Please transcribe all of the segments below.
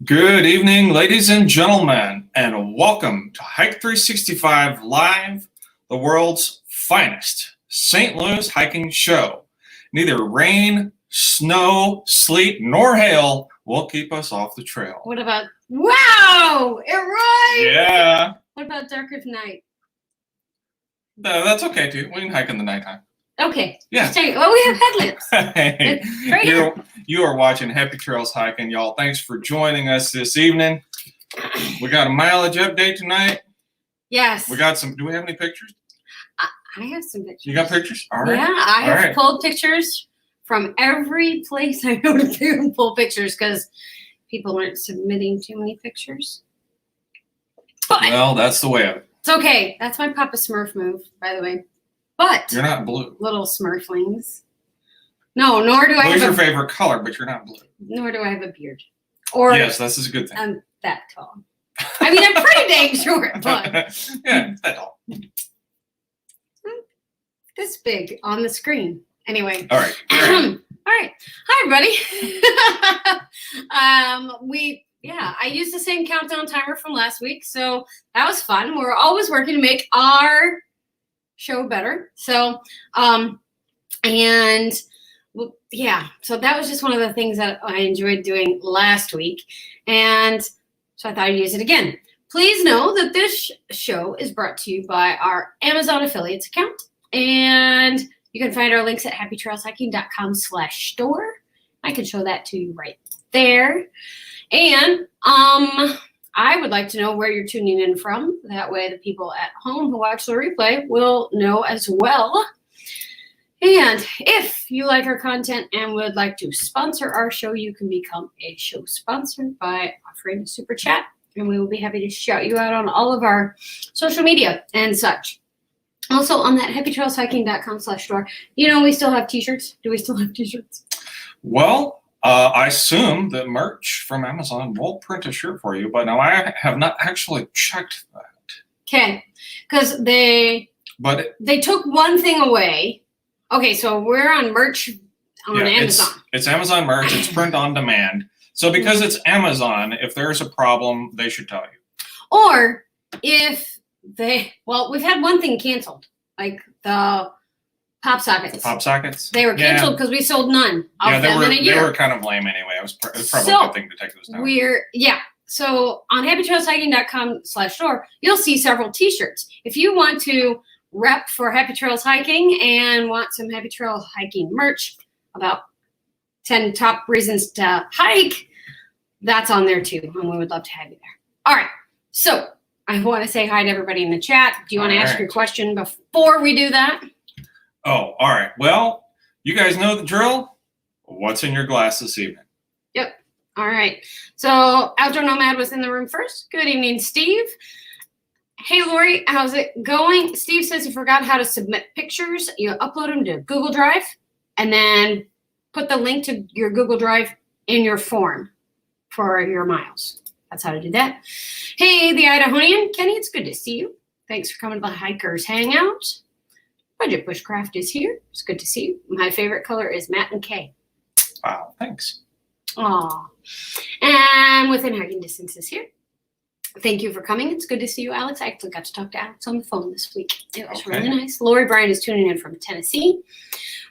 Good evening, ladies and gentlemen, and welcome to Hike 365 Live, the world's finest St. Louis hiking show. Neither rain, snow, sleet, nor hail will keep us off the trail. What about, wow, it rhymes! Yeah. What about darker night? No, that's okay too. We can hike in the nighttime. Okay. Yeah. Well, we have headlamps. Hey, Right. you are watching Happy Trails Hiking, y'all. Thanks for joining us this evening. We got a mileage update tonight. Yes. We got some. Do we have any pictures? I have some pictures. You got pictures? All right. Yeah, I All have right. pulled pictures from every place I know to pull pictures because people weren't submitting too many pictures. But Well, that's the way of it. it's okay. That's my Papa Smurf move, by the way. But You're not blue. little Smurflings. No, nor do I Blue's have your favorite color, but you're not blue. nor do I have a beard. Or Yes, this is a good thing. I'm that tall. I mean, I'm pretty dang short, but Yeah, that's all. this big on the screen. Anyway. All right. All right. Hi, everybody. I used the same countdown timer from last week, so that was fun. We're always working to make our show better. So, so that was just one of the things that I enjoyed doing last week, and so I thought I'd use it again. Please know that this show is brought to you by our Amazon affiliates account, and you can find our links at happytrailshiking.com/store. I can show that to you right there. And I would like to know where you're tuning in from. That way the people at home who watch the replay will know as well. And if you like our content and would like to sponsor our show, you can become a show sponsor by offering a super chat. And we will be happy to shout you out on all of our social media and such. Also on that happytrailshiking.com/store, we still have t-shirts. Do we still have t-shirts? Well, I assume that merch from Amazon will print a shirt for you, but now I have not actually checked that. Okay, because they took one thing away. Okay, so we're on merch on Amazon. It's Amazon merch. It's print on demand. So because it's Amazon, if there's a problem, they should tell you. Or if we've had one thing canceled, like the pop sockets. The pop sockets? They were canceled because we sold none of them in a year. They were kind of lame anyway. It was probably a good thing to take those down. So on happytrailshiking.com/store, you'll see several t-shirts. If you want to rep for Happy Trails Hiking and want some Happy Trail Hiking merch about 10 top reasons to hike, that's on there too. And we would love to have you there. All right. So I want to say hi to everybody in the chat. Do you want to ask your question before we do that? Oh, all right. Well, you guys know the drill. What's in your glass this evening? Yep. All right. So Outdoor Nomad was in the room first. Good evening, Steve. Hey, Lori, how's it going? Steve says he forgot how to submit pictures. You upload them to Google Drive and then put the link to your Google Drive in your form for your miles. That's how to do that. Hey, the Idahonian. Kenny, it's good to see you. Thanks for coming to the Hikers Hangout. Budget Bushcraft is here. It's good to see you. My favorite color is Matte and K. Wow, thanks. Aw. And Within Hiking Distance is here. Thank you for coming. It's good to see you, Alex. I actually got to talk to Alex on the phone this week. It was really nice. Lori Bryan is tuning in from Tennessee.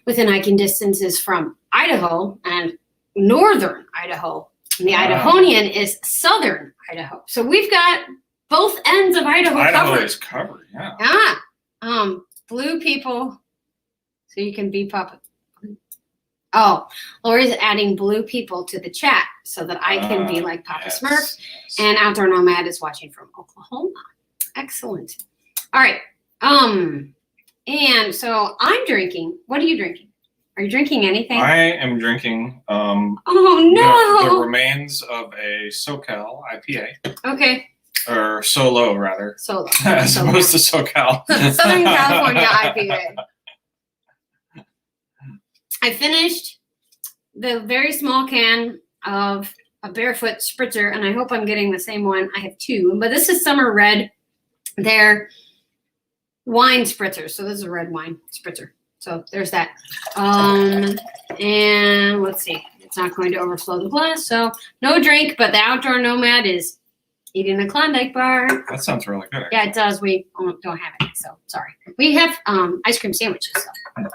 Within Hiking Distance is from Idaho and northern Idaho. And the Idahonian is southern Idaho. So we've got both ends of Idaho covered. Idaho is covered, yeah. Blue people, so you can beep up. Oh, Lori's adding blue people to the chat so that I can be like Papa Smurf. Yes. And Outdoor Nomad is watching from Oklahoma. Excellent. All right. And so I'm drinking. What are you drinking? Are you drinking anything? I am drinking the remains of a SoCal IPA. Okay. Or Solo, rather. Solo. As opposed to SoCal. Southern California IPA. I finished the very small can of a Barefoot Spritzer, and I hope I'm getting the same one. I have two, but this is Summer Red. They're wine spritzers, so this is a red wine spritzer. So there's that. And let's see. It's not going to overflow the glass, so no drink, but the outdoor nomad is eating a Klondike bar. That sounds really good. Yeah, it does. We don't have it, so sorry. We have ice cream sandwiches. So.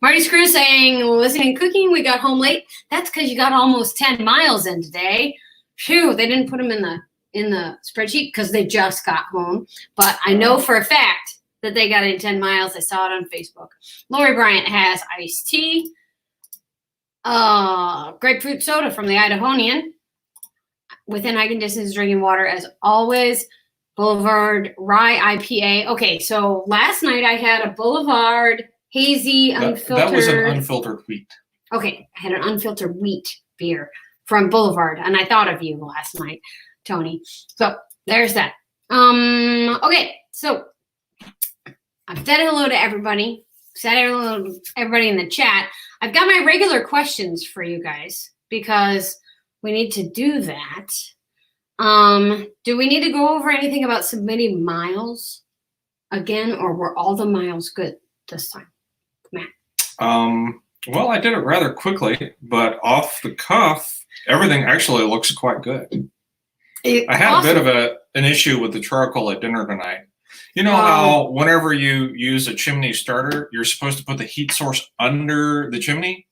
Marty Screw saying, listening cooking, we got home late. That's because you got almost 10 miles in today. Phew, they didn't put them in the spreadsheet because they just got home. But I know for a fact that they got in 10 miles. I saw it on Facebook. Lori Bryant has iced tea. Grapefruit soda from the Idahonian. Within hiking distance, drinking water as always. Boulevard Rye IPA. Okay, so last night I had a Boulevard hazy unfiltered. That was an unfiltered wheat. Okay, I had an unfiltered wheat beer from Boulevard, and I thought of you last night, Tony. So there's that. Okay, so I've said hello to everybody. Said hello to everybody in the chat. I've got my regular questions for you guys because we need to do that. Do we need to go over anything about submitting miles again, or were all the miles good this time, Matt? Well, I did it rather quickly, but off the cuff, everything actually looks quite good. I had awesome. A bit of an issue with the charcoal at dinner tonight. You know how whenever you use a chimney starter, you're supposed to put the heat source under the chimney?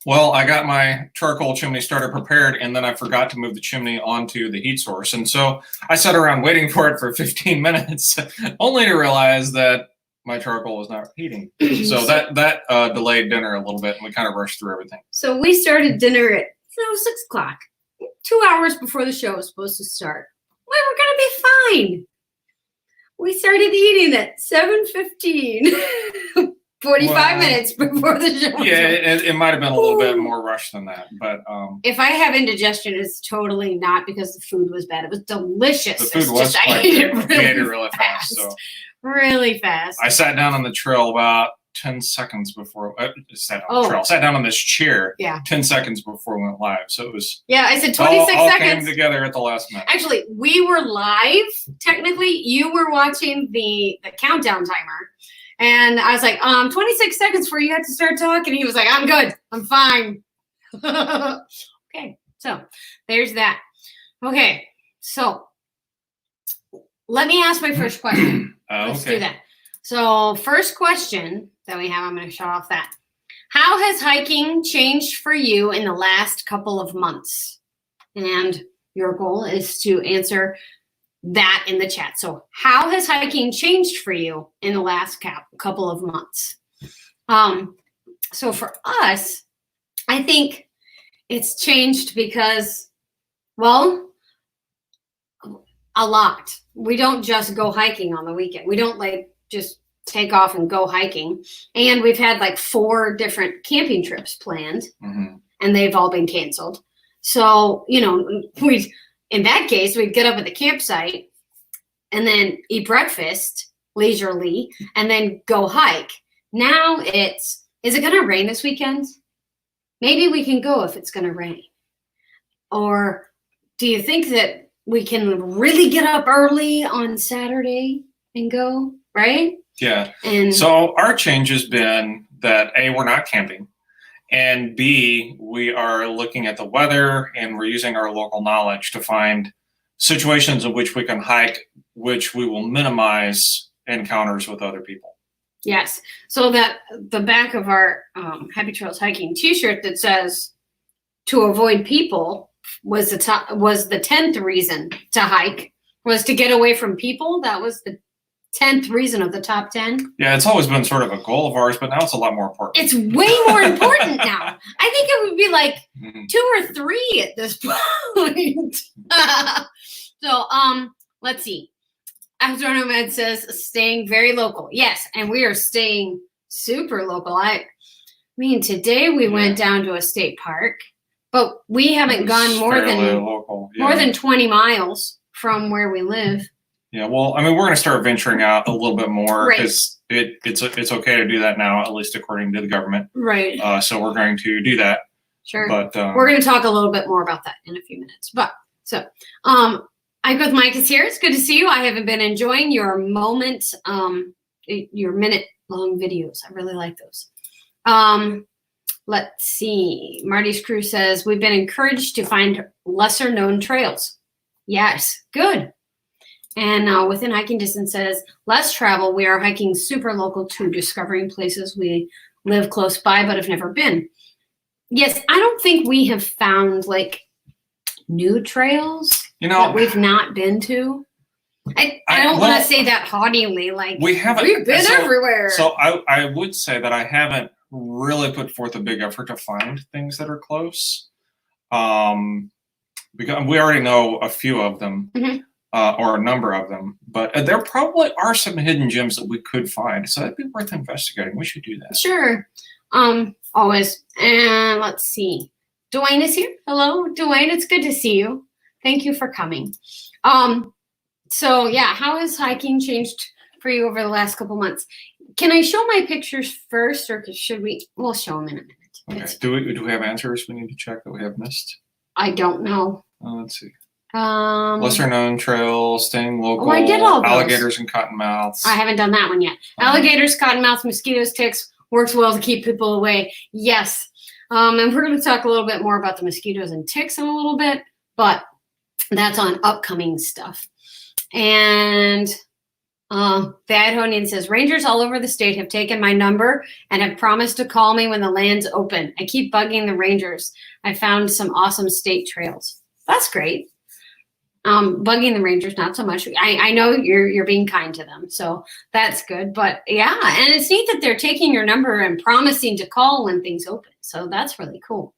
Well, I got my charcoal chimney starter prepared, and then I forgot to move the chimney onto the heat source. And so I sat around waiting for it for 15 minutes, only to realize that my charcoal was not heating. So that delayed dinner a little bit, and we kind of rushed through everything. So we started dinner at 6 o'clock, 2 hours before the show was supposed to start. Well, we're going to be fine. We started eating at 7:15. 45 minutes before the show. Yeah, it might have been a little bit more rushed than that, but if I have indigestion, it's totally not because the food was bad. It was delicious. The food was quite good. We ate it really fast. So really fast. I sat down on the trail about 10 seconds before. Sat down on this chair. 10 seconds before we went live. So it was. Yeah, I said 26 all seconds. Came together at the last minute. Actually, we were live. Technically, you were watching the countdown timer. And I was like, 26 seconds before you had to start talking. He was like, I'm good. I'm fine. Okay, so there's that. Okay, so let me ask my first question. Let's do that. So first question that we have, I'm going to show off that. How has hiking changed for you in the last couple of months? And your goal is to answer that in the chat. So how has hiking changed for you in the last couple of months? So for us, I think it's changed because, well, a lot. We don't just go hiking on the weekend. We don't just take off and go hiking. And we've had 4 different camping trips planned, and they've all been canceled. So, in that case, we'd get up at the campsite and then eat breakfast leisurely and then go hike. Now is it going to rain this weekend? Maybe we can go if it's going to rain. Or do you think that we can really get up early on Saturday and go, right? Yeah. And so our change has been that A, we're not camping. And B, we are looking at the weather and we're using our local knowledge to find situations in which we can hike, which we will minimize encounters with other people. Yes. So that the back of our Happy Trails hiking t-shirt that says to avoid people was the 10th reason to hike, was to get away from people. That was the 10th reason of the top 10. Yeah, it's always been sort of a goal of ours, but now it's a lot more important. It's way more important now. I think it would be 2 or 3 at this point. So, let's see. Outdoor Nomad says staying very local. Yes, and we are staying super local. I mean, today we went down to a state park, but we haven't gone more than 20 miles from where we live. Yeah, well, I mean, we're going to start venturing out a little bit more because it's okay to do that now, at least according to the government. Right. So we're going to do that. Sure. But we're going to talk a little bit more about that in a few minutes. But Hike with Mike is here. It's good to see you. I haven't been enjoying your your minute-long videos. I really like those. Let's see. Marty's Crew says, we've been encouraged to find lesser known trails. Yes, good. And within hiking distance says, less travel. We are hiking super local too, discovering places we live close by but have never been. Yes, I don't think we have found like new trails that we've not been to. I don't want to say that haughtily, like we've been everywhere. So I would say that I haven't really put forth a big effort to find things that are close. Because we already know a few of them, or a number of them, but there probably are some hidden gems that we could find. So that'd be worth investigating. We should do that. Sure. Always. And let's see. Dwayne is here. Hello, Dwayne. It's good to see you. Thank you for coming. So yeah, how has hiking changed for you over the last couple months? Can I show my pictures first, or should we? We'll show them in a minute. Okay. Do we have answers we need to check that we have missed? I don't know. Let's see. Lesser known trails, staying local. Oh, I did all those. Alligators and cottonmouths. I haven't done that one yet. Alligators, cottonmouths, mosquitoes, ticks works well to keep people away. Yes. And we're going to talk a little bit more about the mosquitoes and ticks in a little bit, but that's on upcoming stuff. And the Idahoan says, rangers all over the state have taken my number and have promised to call me when the land's open. I keep bugging the rangers. I found some awesome state trails. That's great. Bugging the rangers, not so much. I know you're being kind to them, so that's good. But yeah, and it's neat that they're taking your number and promising to call when things open. So that's really cool.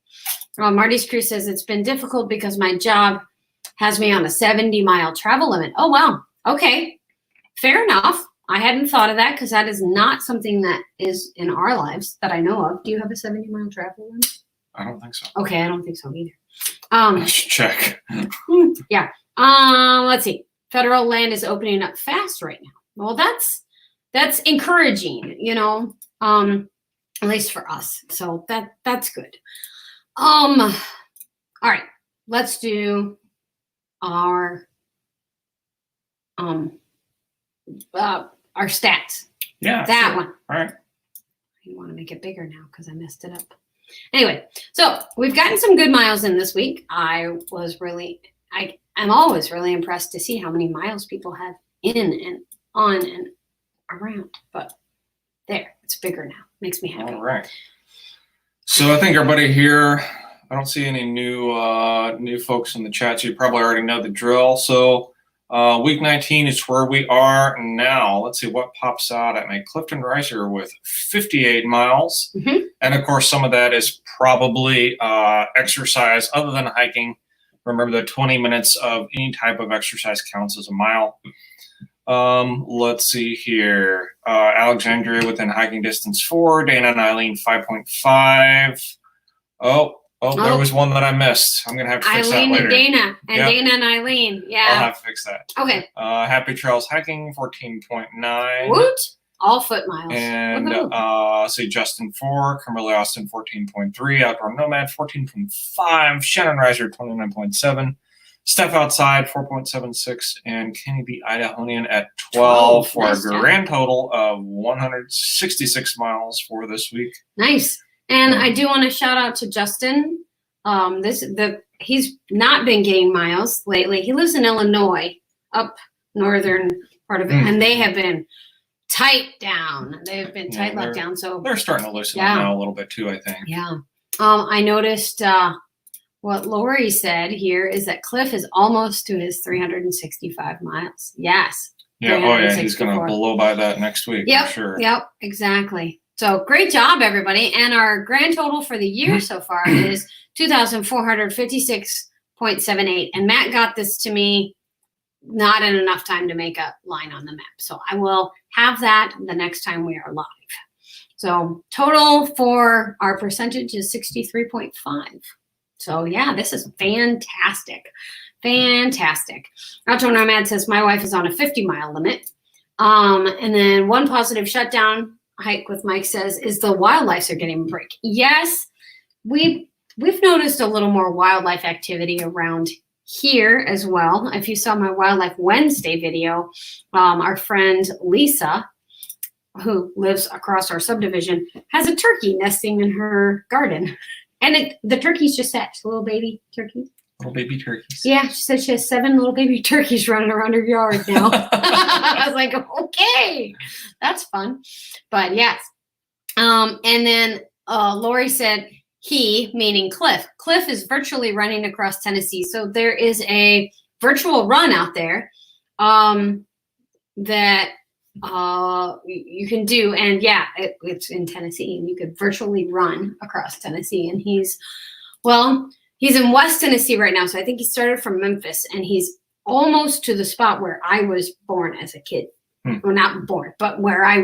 Marty's Crew says, it's been difficult because my job has me on a 70-mile travel limit. Oh, wow. Okay. Fair enough. I hadn't thought of that because that is not something that is in our lives that I know of. Do you have a 70-mile travel limit? I don't think so. Okay, I don't think so either. I should check. Yeah. Let's see. Federal land is opening up fast right now. Well, that's encouraging, at least for us. So that's good. All right. Let's do our stats. Yeah. That sure. one. All right. I want to make it bigger now because I messed it up. Anyway, so we've gotten some good miles in this week. I'm always really impressed to see how many miles people have in and on and around. But there, it's bigger now. Makes me happy. All right. So I think everybody here, I don't see any new folks in the chat. So you probably already know the drill. So week 19 is where we are now. Let's see what pops out at me. Clifton Ricer with 58 miles. And of course, some of that is probably exercise other than hiking. Remember that 20 minutes of any type of exercise counts as a mile. Let's see here. Alexandria within hiking distance 4. Dana and Eileen 5.5. There was one that I missed. I'm gonna have to fix Eileen that later. Dana and Eileen. Yeah. I'll have to fix that. Okay. Happy Trails hiking 14.9. Woot! All foot miles. And see Justin 4, Kimberly Austin 14.3, Outdoor Nomad 14.5, Shannon Reiser 29.7, Steph Outside 4.76, and Kenny the Idahoan at 12 for a grand total of 166 miles for this week. Nice. And I do want to shout out to Justin. He's not been getting miles lately. He lives in Illinois, up northern part of it, and they have been tight down. They've been tight locked down. So they're starting to loosen up now a little bit too, I think. Yeah. I noticed what Lori said here is that Cliff is almost to his 365 miles. Yes. Yeah. He's going to blow by that next week. Yep. For sure. Yep. Exactly. So great job, everybody. And our grand total for the year so far is 2,456.78. And Matt got this to me not in enough time to make a line on the map. So I will have that the next time we are live. So total for our percentage is 63.5. So yeah, this is fantastic. Fantastic. Outdoor Nomad says, my wife is on a 50-mile limit. And then one positive shutdown hike with Mike says, is the wildlife are getting a break. Yes, we've noticed a little more wildlife activity around here as well. If you saw my Wildlife Wednesday video, our friend Lisa who lives across our subdivision, has a turkey nesting in her garden. And the turkeys just hatched, little baby turkeys. Little baby turkeys. Yeah, she said she has 7 little baby turkeys running around her yard now. I was like, okay, that's fun. But yes. And then Lori said he, meaning Cliff. Cliff is virtually running across Tennessee. So there is a virtual run out there that you can do. And yeah, it's in Tennessee. And you could virtually run across Tennessee. And he's in West Tennessee right now. So I think he started from Memphis. And he's almost to the spot where I was born as a kid. Well, not born, but where I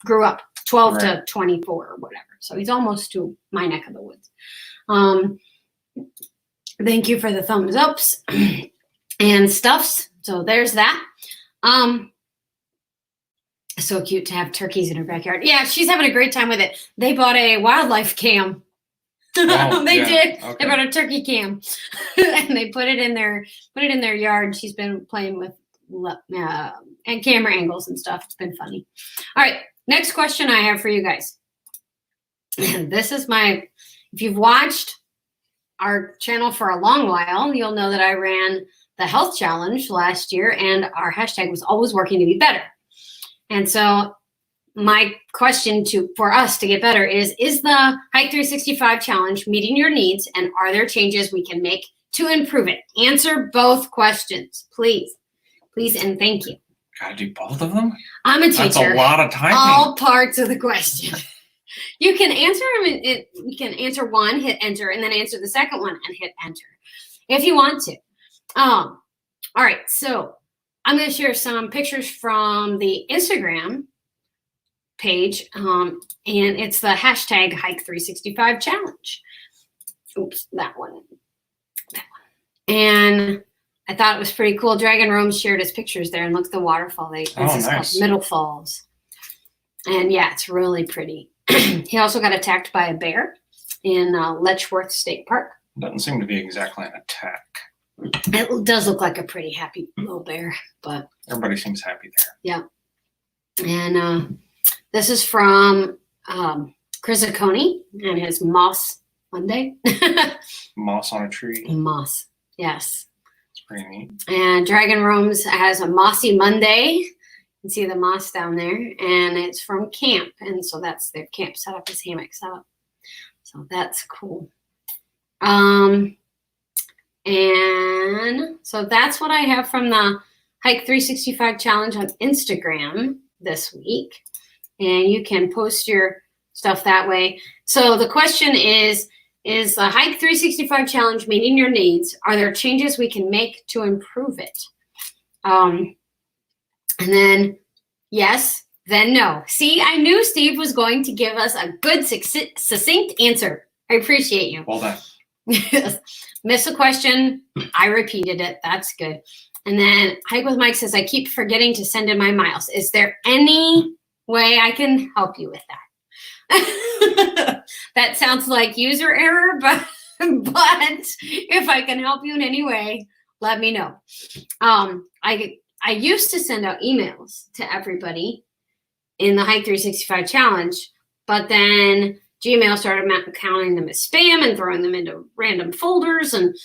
grew up, 12 to 24 or whatever. So he's almost to my neck of the woods. Thank you for the thumbs ups and stuffs. So there's that. So cute to have turkeys in her backyard. Yeah, she's having a great time with it. They bought a wildlife cam. Oh, they did. Okay. They bought a turkey cam, and they put it in their yard. She's been playing with and camera angles and stuff. It's been funny. All right, next question I have for you guys. This is if you've watched our channel for a long while, you'll know that I ran the health challenge last year, and our hashtag was always working to be better. And so my question for us to get better is the Hike 365 challenge meeting your needs, and are there changes we can make to improve it? Answer both questions, please. Please and thank you. Gotta do both of them? I'm a teacher. That's a lot of typing. All parts of the question. You can answer them. You can answer one, hit enter, and then answer the second one and hit enter if you want to. All right, so I'm going to share some pictures from the Instagram page, and it's the hashtag Hike 365 challenge. Oops, that one. And I thought it was pretty cool. Dragon Rome shared his pictures there, and look at the waterfall. This is called Middle Falls. And yeah, it's really pretty. He also got attacked by a bear in Letchworth State Park. Doesn't seem to be exactly an attack. It does look like a pretty happy little bear, but everybody seems happy there. Yeah. And this is from Chris Aconi and his Moss Monday. Moss on a tree. Moss, yes. It's pretty neat. And Dragon Roams has a Mossy Monday. You can see the moss down there, and it's from camp. And so that's their camp setup, his hammock setup. So that's cool. And so that's what I have from the Hike 365 challenge on Instagram this week. And you can post your stuff that way. So the question is the Hike 365 challenge meeting your needs? Are there changes we can make to improve it? And then yes, then no. See, I knew Steve was going to give us a good, succinct answer. I appreciate you. Well done. Miss a question. I repeated it. That's good. And then Hike with Mike says, I keep forgetting to send in my miles. Is there any way I can help you with that? That sounds like user error, but if I can help you in any way, let me know. I used to send out emails to everybody in the Hike 365 challenge, but then Gmail started counting them as spam and throwing them into random folders. And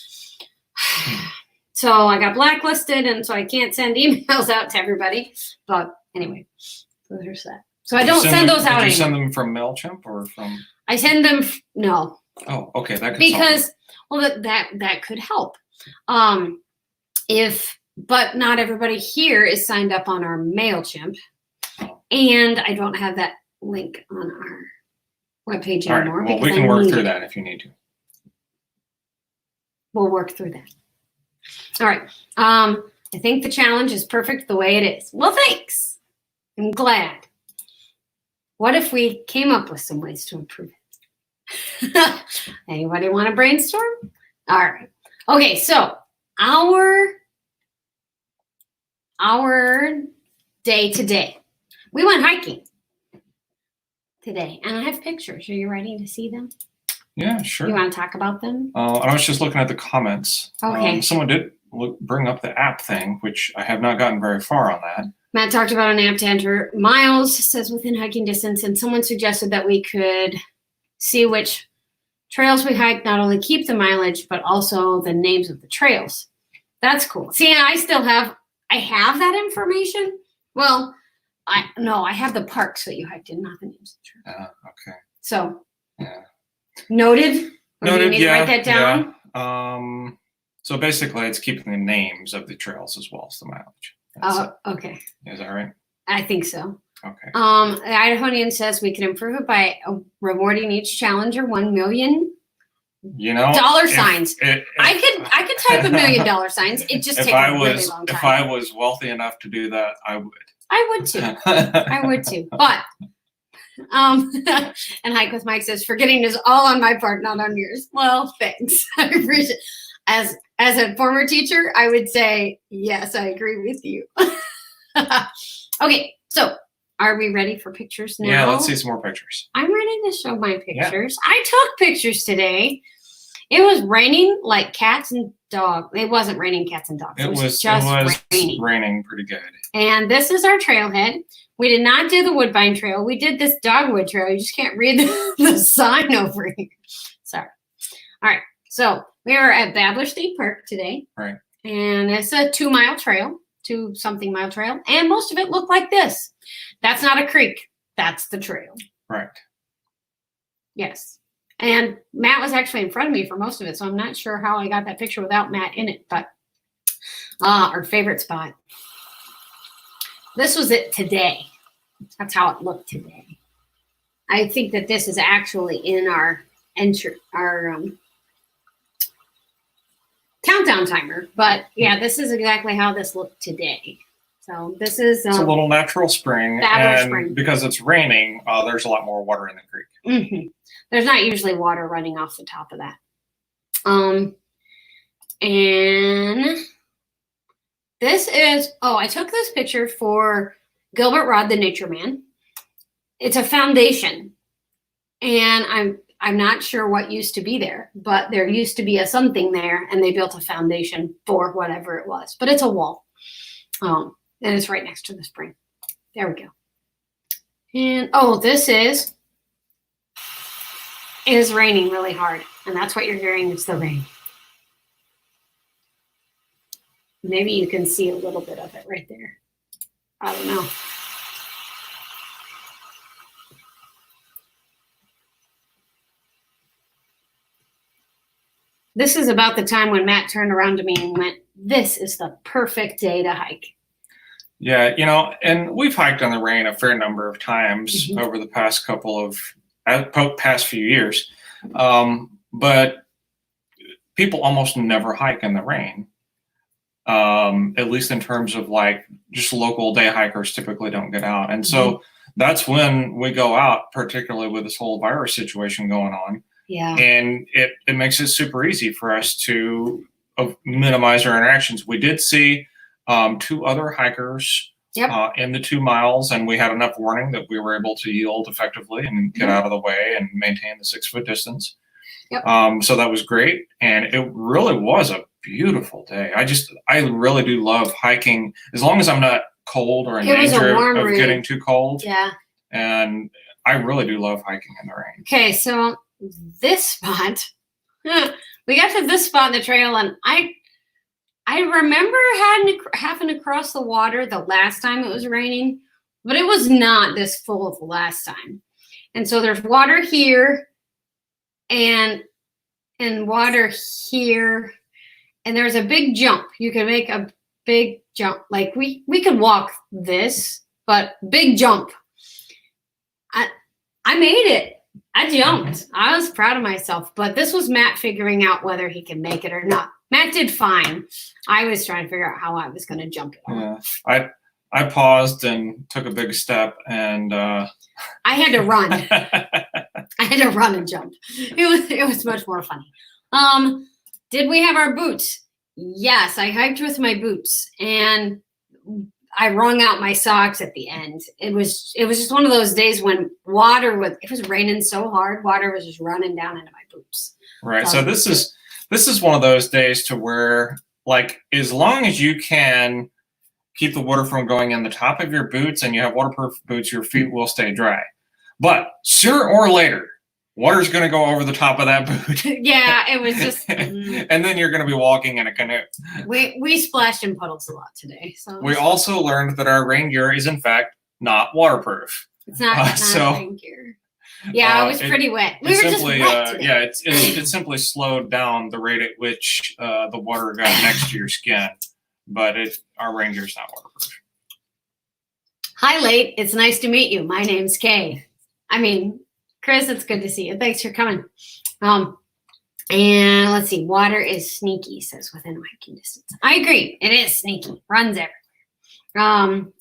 so I got blacklisted, and so I can't send emails out to everybody. But anyway, so there's that. So I don't send those out anymore. Did you send them from MailChimp or from? I send them, no. Oh, okay. That could because, well, that could help. But not everybody here is signed up on our MailChimp. And I don't have that link on our webpage anymore. Well, we can work through that if you need to. We'll work through that. All right. I think the challenge is perfect the way it is. Well, thanks. I'm glad. What if we came up with some ways to improve it? Anybody want to brainstorm? All right. Okay, so our day today. We went hiking today, and I have pictures. Are you ready to see them? Yeah, sure. You want to talk about them? I was just looking at the comments. Okay. Someone did bring up the app thing, which I have not gotten very far on that. Matt talked about an app to enter miles, says within hiking distance, and someone suggested that we could see which trails we hike, not only keep the mileage, but also the names of the trails. That's cool. See, I have that information. Well, I have the parks that you hiked in, not the names of the trails. Okay. So, yeah. Noted. Noted, you write that down? Yeah. So basically, it's keeping the names of the trails as well as the mileage. Okay. Is that right? I think so. Okay. The Idahonian says we can improve it by rewarding each challenger $1 million. Dollar signs. I could type $1 million signs. It just takes a really long time. If I was wealthy enough to do that, I would. I would too. I would too. But and Hike with Mike says forgetting is all on my part, not on yours. Well, thanks. I appreciate it. As a former teacher, I would say yes, I agree with you. Okay, so are we ready for pictures now? Yeah, let's see some more pictures. I'm ready to show my pictures. Yeah. I took pictures today. It was raining like cats and dogs. It wasn't raining cats and dogs. It was just raining pretty good. And this is our trailhead. We did not do the Woodbine Trail. We did this dogwood trail. You just can't read the sign over here. Sorry. All right. So we are at Babbler State Park today. Right. And it's a 2-mile trail, 2-something mile trail. And most of it looked like this. That's not a creek. That's the trail. Right. Yes. And Matt was actually in front of me for most of it, so I'm not sure how I got that picture without Matt in it, but our favorite spot. This was it today. That's how it looked today. I think that this is actually in our countdown timer, but yeah, this is exactly how this looked today. So this is it's a little natural spring, spring. Because it's raining, there's a lot more water in the creek. Mm-hmm. There's not usually water running off the top of that. And this is, I took this picture for Gilbert Rod, the Nature Man. It's a foundation. And I'm not sure what used to be there, but there used to be a something there, and they built a foundation for whatever it was. But it's a wall. And it's right next to the spring. There we go. And this is raining really hard, and that's what you're hearing is the rain. Maybe you can see a little bit of it right there. I don't know. This is about the time when Matt turned around to me and went, "This is the perfect day to hike." Yeah, and we've hiked in the rain a fair number of times over the past past few years. But people almost never hike in the rain. At least in terms of like just local day hikers typically don't get out. And so that's when we go out, particularly with this whole virus situation going on. Yeah. And it makes it super easy for us to minimize our interactions. We did see 2 other hikers in the 2 miles, and we had enough warning that we were able to yield effectively and get out of the way and maintain the 6-foot distance. Yep. So that was great. And it really was a beautiful day. I really do love hiking as long as I'm not cold or in danger of getting too cold. Yeah. And I really do love hiking in the rain. Okay, so this spot, we got to this spot in the trail, and I remember having to cross the water the last time it was raining, but it was not this full of the last time. And so there's water here and water here, and there's a big jump. You can make a big jump. Like we could walk this, but big jump. I made it. I jumped. I was proud of myself, but this was Matt figuring out whether he could make it or not. Matt did fine. I was trying to figure out how I was going to jump it all. Yeah. I paused and took a big step, and I had to run. I had to run and jump. It was much more funny. Did we have our boots? Yes, I hiked with my boots, and I wrung out my socks at the end. It was just one of those days when it was raining so hard, water was just running down into my boots. Right. So this is one of those days to where, like, as long as you can keep the water from going in the top of your boots, and you have waterproof boots, your feet will stay dry. But sooner or later, water's going to go over the top of that boot. Yeah, it was just. And then you're going to be walking in a canoe. We splashed in puddles a lot today. So we also learned that our rain gear is in fact not waterproof. It's not rain gear. Yeah, it was pretty wet. We were simply, just wet today. Yeah, it simply slowed down the rate at which the water got next to your skin. But our rain gear is not waterproof. Hi, Late. It's nice to meet you. My name's Kay. Chris, it's good to see you. Thanks for coming. And let's see. Water is sneaky, says within hiking distance. I agree. It is sneaky. Runs everywhere.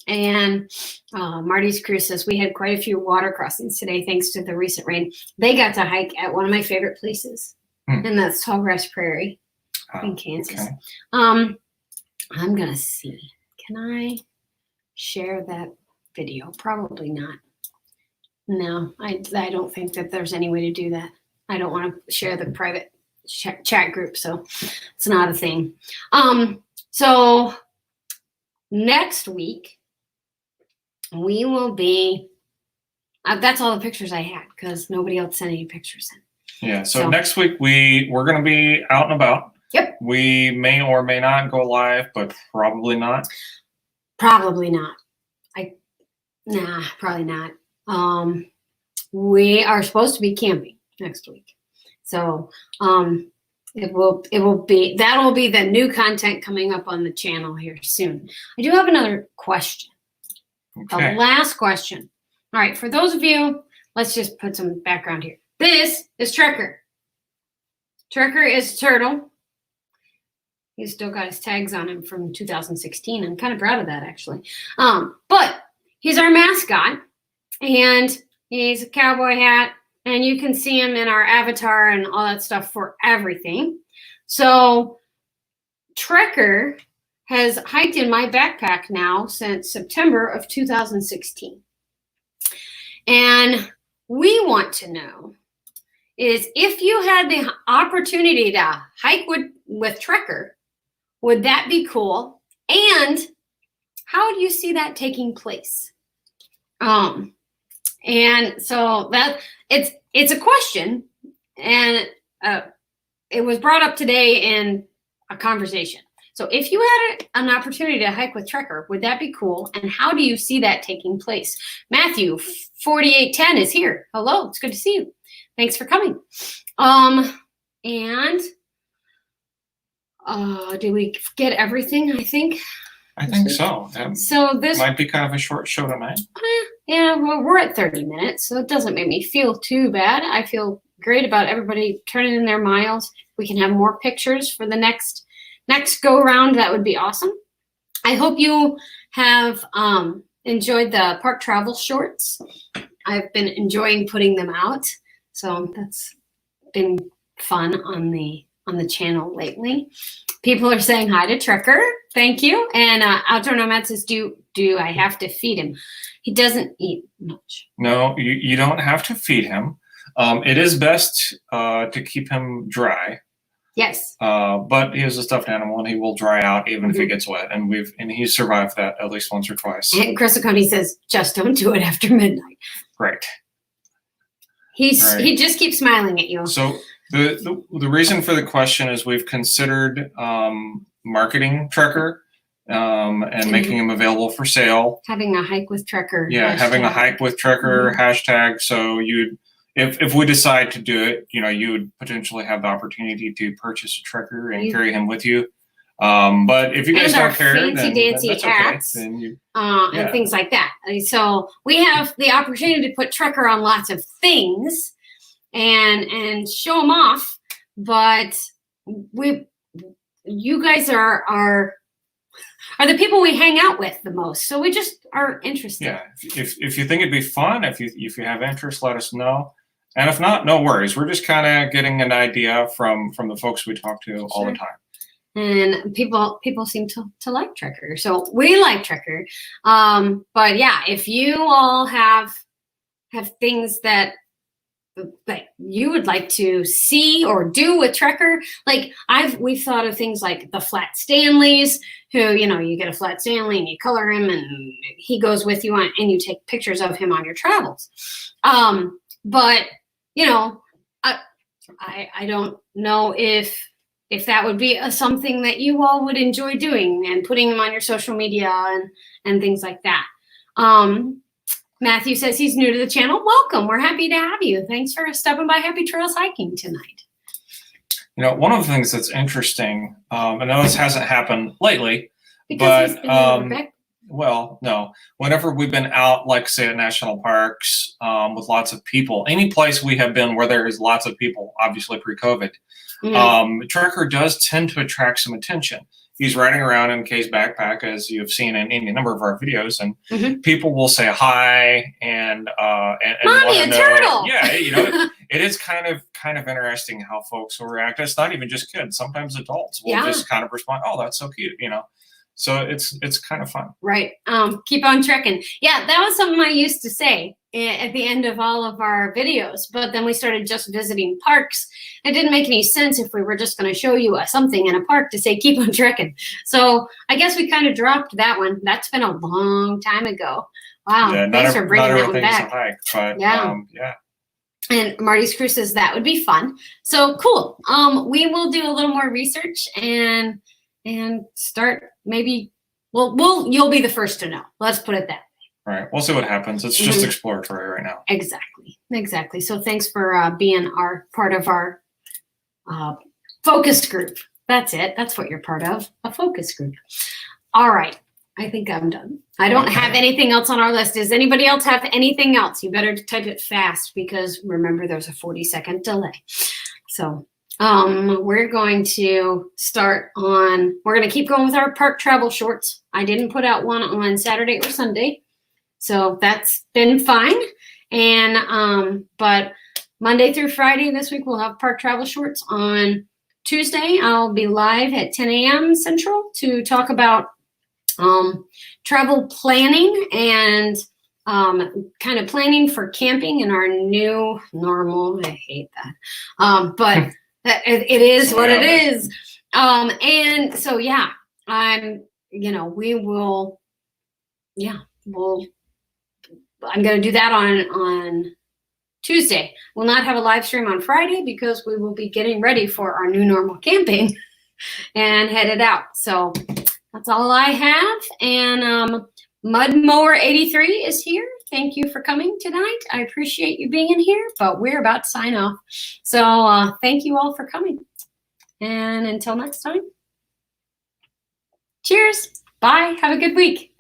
And Marty's crew says we had quite a few water crossings today thanks to the recent rain. They got to hike at one of my favorite places, and that's Tallgrass Prairie in Kansas. Okay. I'm going to see. Can I share that video? Probably not. No, I don't think that there's any way to do that. I don't want to share the private chat group, so it's not a thing. So next week we will be. That's all the pictures I had because nobody else sent any pictures in. Yeah. So next week we're going to be out and about. Yep. We may or may not go live, but probably not. Probably not. Probably not. We are supposed to be camping next week. So it will be the new content coming up on the channel here soon. I do have another question. Okay. The last question. All right, for those of you, let's just put some background here. This is Trekker. Trekker is a turtle. He's still got his tags on him from 2016. I'm kind of proud of that, actually. But he's our mascot, and he's a cowboy hat, and you can see him in our avatar and all that stuff for everything. So Trekker has hiked in my backpack now since September of 2016. And we want to know is if you had the opportunity to hike with Trekker, would that be cool? And how do you see that taking place? And so that it's a question, and it was brought up today in a conversation. So if you had an opportunity to hike with Trekker, would that be cool? And how do you see that taking place? Matthew 4810 is here. Hello, it's good to see you. Thanks for coming. And do we get everything? I think so. So this might be kind of a short show tonight. Yeah, well, we're at 30 minutes, so it doesn't make me feel too bad. I feel great about everybody turning in their miles. We can have more pictures for the next go around. That would be awesome. I hope you have enjoyed the park travel shorts. I've been enjoying putting them out, so that's been fun on the channel lately. People are saying hi to Trekker. Thank you. And Outdoor Nomad says, do I have to feed him? He doesn't eat much. No, you don't have to feed him. It is best to keep him dry. Yes. But he is a stuffed animal, and he will dry out even if he gets wet. And he's survived that at least once or twice. And Chris O'Connie says, just don't do it after midnight. Right. He just keeps smiling at you. So the reason for the question is we've considered marketing Trekker and making him available for sale. Having a hike with Trekker. Yeah, having a hike with Trekker hashtag. So if we decide to do it, you would potentially have the opportunity to purchase a Trekker and carry him with you. But if you guys don't care, fancy dancy hats, okay. And things like that. So we have the opportunity to put Trekker on lots of things and show them off. But you guys are the people we hang out with the most. So we just are interested. Yeah. If you think it'd be fun, if you have interest, let us know. And if not, no worries. We're just kind of getting an idea from the folks we talk to all the time. And people seem to like Trekker. So we like Trekker. But yeah, if you all have things that that you would like to see or do with Trekker. Like we've thought of things like the flat Stanleys, who, you get a flat Stanley and you color him and he goes with you and you take pictures of him on your travels. But I don't know if that would be something that you all would enjoy doing and putting them on your social media and things like that. Matthew says he's new to the channel. Welcome. We're happy to have you. Thanks for stopping by Happy Trails Hiking tonight. One of the things that's interesting, I know this hasn't happened lately, because but well, no. Whenever we've been out, like say at national parks, with lots of people, any place we have been where there is lots of people, obviously pre-COVID, Trekker does tend to attract some attention. He's riding around in Kay's backpack, as you've seen in any number of our videos, and people will say hi and Mommy, a turtle. Yeah, it is kind of interesting how folks will react. It's not even just kids. Sometimes adults will just kind of respond, "Oh, that's so cute," So it's kind of fun. Right. Keep on trekking. Yeah, that was something I used to say at the end of all of our videos, but then we started just visiting parks. It didn't make any sense if we were just going to show you something in a park to say keep on trekking. So I guess we kind of dropped that one. That's been a long time ago. Wow. Yeah, thanks for bringing that one back. Hike, but, yeah. And Marty's Crew says that would be fun. So cool. We will do a little more research and start maybe. You'll be the first to know. Let's put it that way. Right. We'll see what happens. It's just exploratory right now. Exactly. So thanks for being part of our focus group. That's it. That's what you're part of, a focus group. All right. I think I'm done. I don't have anything else on our list. Does anybody else have anything else? You better type it fast because remember there's a 40-second delay. So we're going to we're going to keep going with our park travel shorts. I didn't put out one on Saturday or Sunday. So that's been fine. And, but Monday through Friday this week, we'll have park travel shorts. On Tuesday, I'll be live at 10 a.m. Central to talk about travel planning and kind of planning for camping in our new normal. I hate that. But it is what it is. And so, yeah, I'm going to do that on Tuesday. We'll not have a live stream on Friday because we will be getting ready for our new normal camping and headed out. So that's all I have. And Mud Mower 83 is here. Thank you for coming tonight. I appreciate you being in here, but we're about to sign off. So thank you all for coming. And until next time, cheers. Bye. Have a good week.